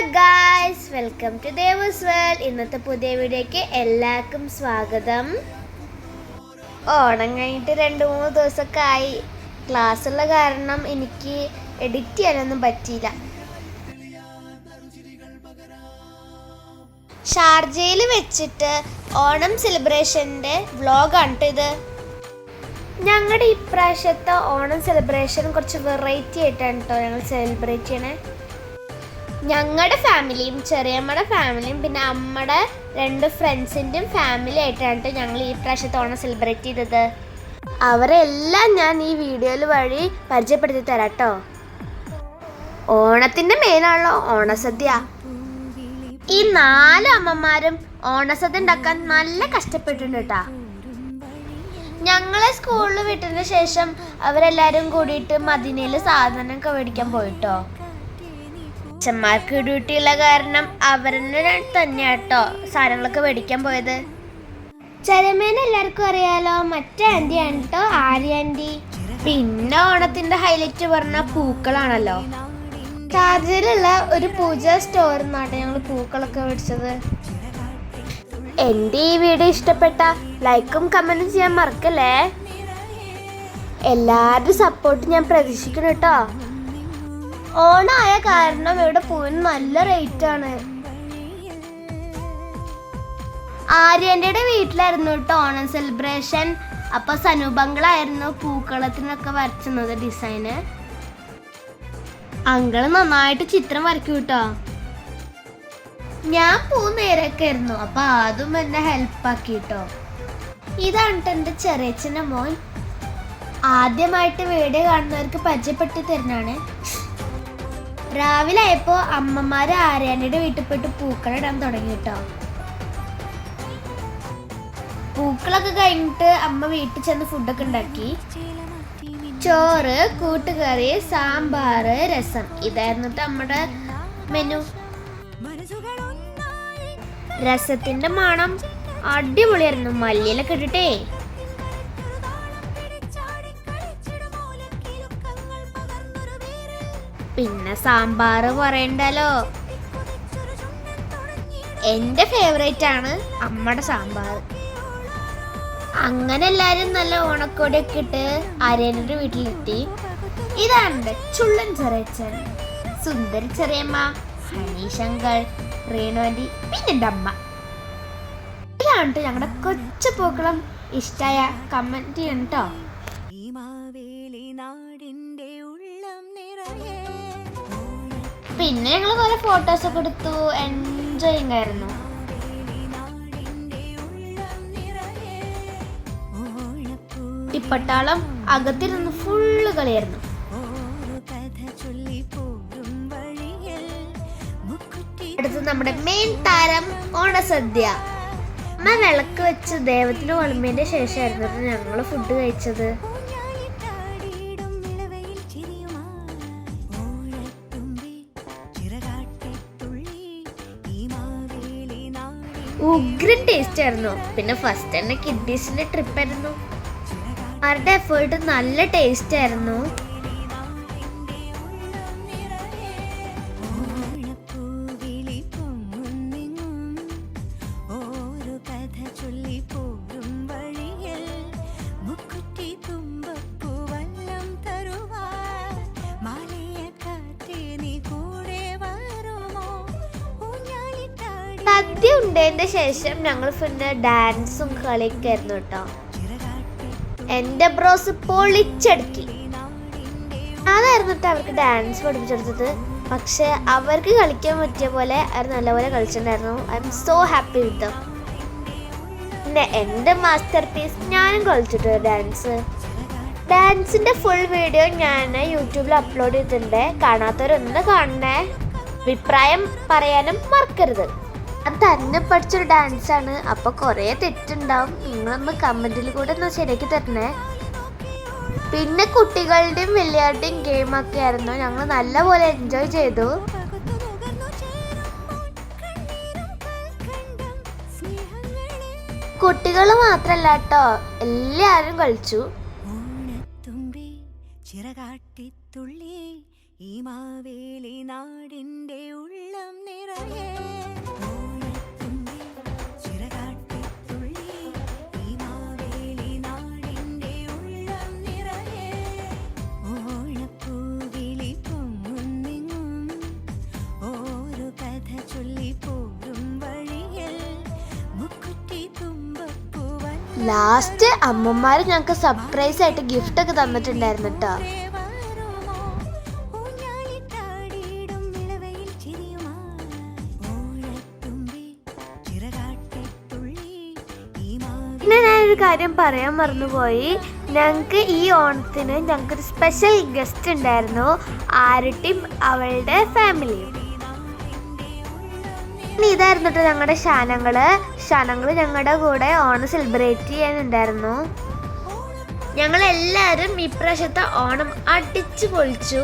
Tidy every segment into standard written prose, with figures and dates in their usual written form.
Guys, welcome to Devu's world. ഇന്നത്തെ പുതിയ വീഡിയോയ്ക്ക് എല്ലാവർക്കും സ്വാഗതം. ഓണം കഴിഞ്ഞിട്ട് 2-3 ദിവസമൊക്കെ ആയി. ക്ലാസ്സുള്ള കാരണം എനിക്ക് എഡിറ്റ് ചെയ്യാനൊന്നും പറ്റിയില്ല. ഷാർജയിൽ വെച്ചിട്ട് ഓണം സെലിബ്രേഷൻ്റെ വ്ളോഗാണ് ഇത്. ഞങ്ങളുടെ ഇപ്രാവശ്യത്തെ ഓണം സെലിബ്രേഷൻ കുറച്ച് വെറൈറ്റി ആയിട്ടാണ് കേട്ടോ ഞങ്ങൾ സെലിബ്രേറ്റ് ചെയ്യണേ. ഞങ്ങളുടെ ഫാമിലിയും ചെറിയമ്മയുടെ ഫാമിലിയും പിന്നെ അമ്മയുടെ 2 ഫ്രണ്ട്സിൻ്റെയും ഫാമിലി ആയിട്ടാണ് ഞങ്ങൾ ഈ പ്രാവശ്യത്തെ ഓണം സെലിബ്രേറ്റ് ചെയ്തത്. അവരെല്ലാം ഞാൻ ഈ വീഡിയോയിൽ വഴി പരിചയപ്പെടുത്തി തരാം കേട്ടോ. ഓണത്തിൻ്റെ മെയിനാണല്ലോ ഓണസദ്യ. ഈ 4 അമ്മമാരും ഓണസദ്യ ഉണ്ടാക്കാൻ നല്ല കഷ്ടപ്പെട്ടിട്ടുണ്ട് കേട്ടോ. ഞങ്ങളെ സ്കൂളിൽ വിട്ടതിന് ശേഷം അവരെല്ലാവരും കൂടിയിട്ട് മദീനയിൽ സാധനമൊക്കെ മേടിക്കാൻ പോയിട്ടോ. അച്ഛന്മാർക്ക് ഡ്യൂട്ടിയുള്ള കാരണം അവരെന്നെ തന്നെയാട്ടോ സാധനങ്ങളൊക്കെ മേടിക്കാൻ പോയത്. ചെരമേനെ എല്ലാവർക്കും അറിയാലോ, മറ്റേ ആൻറ്റിയാണ് കേട്ടോ, ആര്യ ആൻറ്റി. പിന്നെ ഓണത്തിൻ്റെ ഹൈലൈറ്റ് പറഞ്ഞ പൂക്കളാണല്ലോ. ഷാർജയിലുള്ള ഒരു പൂജ സ്റ്റോറിൽ നിന്നാണ് ഞങ്ങൾ പൂക്കളൊക്കെ മേടിച്ചത്. എൻ്റെ ഈ വീഡിയോ ഇഷ്ടപ്പെട്ട ലൈക്കും കമൻറ്റും ചെയ്യാൻ മറക്കല്ലേ. എല്ലാവരുടെയും സപ്പോർട്ട് ഞാൻ പ്രതീക്ഷിക്കുന്നു കേട്ടോ. ഓണായ കാരണം ഇവിടെ പൂവിന് നല്ല റേറ്റാണ്. ആര്യൻ്റെ വീട്ടിലായിരുന്നു കേട്ടോ ഓണം സെലിബ്രേഷൻ. അപ്പോൾ സനുബങ്കളായിരുന്നു പൂക്കളത്തിനൊക്കെ വരച്ചുന്നത് ഡിസൈന്. അങ്കിള് നന്നായിട്ട് ചിത്രം വരയ്ക്കും കേട്ടോ. ഞാൻ പൂ നേരൊക്കെ ആയിരുന്നു, അപ്പോൾ അതും എന്നെ ഹെൽപ്പാക്കി കേട്ടോ. ഇതാണ് എൻ്റെ ചെറിയച്ഛൻ്റെ മോൻ. ആദ്യമായിട്ട് വീഡിയോ കാണുന്നവർക്ക് പരിചയപ്പെട്ട് തരുന്നതാണ്. രാവിലെ ആയപ്പോൾ അമ്മമാര് ആര്യാനിയുടെ വീട്ടിൽ പോയിട്ട് പൂക്കളിടാൻ തുടങ്ങി കേട്ടോ. പൂക്കളൊക്കെ കഴിഞ്ഞിട്ട് അമ്മ വീട്ടിൽ ചെന്ന് ഫുഡൊക്കെ ഉണ്ടാക്കി. ചോറ്, കൂട്ടുകറി, സാമ്പാർ, രസം, ഇതായിരുന്നു നമ്മുടെ മെനു. രസത്തിന്റെ മണം അടിപൊളിയായിരുന്നു, മല്ലിയിലൊക്കെ ഇട്ടിട്ടേ. പിന്നെ സാമ്പാർ പറയണ്ടല്ലോ, എൻ്റെ ഫേവറേറ്റ് ആണ് അമ്മയുടെ സാമ്പാർ. അങ്ങനെ എല്ലാവരും നല്ല ഓണക്കോടിയൊക്കെ ഇട്ട് ആര്യൻ്റെ വീട്ടിലെത്തി. ഇതാണ് ചുള്ളൻ ചെറിയച്ഛൻ, സുന്ദരി ചെറിയമ്മ, ഹനീശങ്കൾ, റേണുവന്റി, പിന്നെ എൻ്റെ അമ്മ. ഇതാണ് ഞങ്ങളുടെ കൊച്ചു പൂക്കളം. ഇഷ്ടമായ കമൻറ്റ് ചെയ്യണം കേട്ടോ. പിന്നെ ഞങ്ങൾ കുറെ ഫോട്ടോസൊക്കെ എടുത്തു, എൻജോയിങ് ആയിരുന്നു. ഇപ്പട്ടാളം അകത്തിരുന്ന് ഫുള്ള് കളിയായിരുന്നു. അടുത്ത് നമ്മുടെ മെയിൻ താരം ഓണസദ്യ. അമ്മ വിളക്ക് വെച്ച് ദൈവത്തിന് വിളമ്പിയതിന്റെ ശേഷമായിരുന്നു ഞങ്ങൾ ഫുഡ് കഴിച്ചത്. ഉഗ്രൻ ടേസ്റ്റ് ആയിരുന്നു. പിന്നെ ഫസ്റ്റ് തന്നെ കിഡ്ഡീസിന്റെ ട്രിപ്പ് ആയിരുന്നു. അവരുടെ എഫേർട്ട് നല്ല ടേസ്റ്റ് ആയിരുന്നു. സദ്യ ഉണ്ടതിന്റെ ശേഷം ഞങ്ങൾ പിന്നെ ഡാൻസും കളിയൊക്കെ ആയിരുന്നു കേട്ടോ. എൻ്റെ ബ്രോസ് പൊളിച്ചടുക്കി. അതായിരുന്നു കേട്ടോ അവർക്ക് ഡാൻസ് പഠിപ്പിച്ചെടുത്തത്. പക്ഷെ അവർക്ക് കളിക്കാൻ പറ്റിയ പോലെ അവർ നല്ലപോലെ കളിച്ചിട്ടുണ്ടായിരുന്നു. I am so happy with them. പിന്നെ എൻ്റെ മാസ്റ്റർ പീസ് ഞാനും കളിച്ചിട്ട് ഡാൻസ്. ഡാൻസിൻ്റെ ഫുൾ വീഡിയോ ഞാൻ യൂട്യൂബിൽ അപ്ലോഡ് ചെയ്തിട്ടുണ്ട്. കാണാത്തവരൊന്ന് കാണണേ. അഭിപ്രായം പറയാനും മറക്കരുത്. അത് തന്നെ പഠിച്ചൊരു ഡാൻസാണ്, അപ്പോൾ കുറേ തെറ്റുണ്ടാവും. നിങ്ങളൊന്ന് കമൻറ്റിൽ കൂടെ ഒന്ന് ശരിയാക്കി തരണേ. പിന്നെ കുട്ടികളുടെയും വലിയവരുടെയും ഗെയിമൊക്കെ ആയിരുന്നു. ഞങ്ങൾ നല്ലപോലെ എൻജോയ് ചെയ്തു. കുട്ടികൾ മാത്രല്ല കേട്ടോ, എല്ലാവരും കളിച്ചു. ചിറകാട്ടിത്തുള്ളി ഈ മാവേലി നാടിൻ്റെ ഉള്ളം ലാസ്റ്റ് അമ്മമാര് ഞങ്ങൾക്ക് സർപ്രൈസ് ആയിട്ട് ഗിഫ്റ്റ് ഒക്കെ തന്നിട്ടുണ്ടായിരുന്നു കേട്ടോ. പിന്നെ ഞാനൊരു കാര്യം പറയാൻ മറന്നുപോയി. ഞങ്ങൾക്ക് ഈ ഓണത്തിന് ഞങ്ങൾക്കൊരു സ്പെഷ്യൽ ഗസ്റ്റ് ഉണ്ടായിരുന്നു, ആരട്ടിയും അവളുടെ ഫാമിലിയും. ഇതായിരുന്നു കേട്ടോ ഞങ്ങളുടെ ഷാനങ്ങള് ഞങ്ങളുടെ കൂടെ ഓണം സെലിബ്രേറ്റ് ചെയ്യാനുണ്ടായിരുന്നു. ഞങ്ങളെല്ലാവരും ഇപ്രാവശ്യത്തെ ഓണം അടിച്ചു പൊളിച്ചു.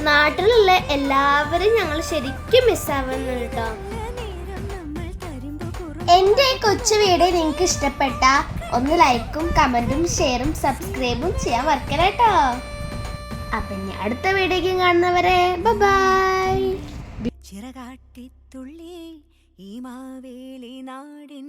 നാട്ടിലുള്ള എല്ലാവരും ഞങ്ങൾ ശരിക്കും മിസ്സാവുന്നു കേട്ടോ. എൻ്റെ ഈ കൊച്ചു വീഡിയോ നിങ്ങൾക്ക് ഇഷ്ടപ്പെട്ട ഒന്ന് ലൈക്കും കമൻറ്റും ഷെയറും സബ്സ്ക്രൈബും ചെയ്യാൻ മറക്കരുത് കേട്ടോ. അപ്പം ഇനി അടുത്ത വീഡിയോയ്ക്ക് കാണുന്നവരെ ബൈ. ചിറകാട്ടിത്തുള്ളി ഈ മാവേലി നാടിൻ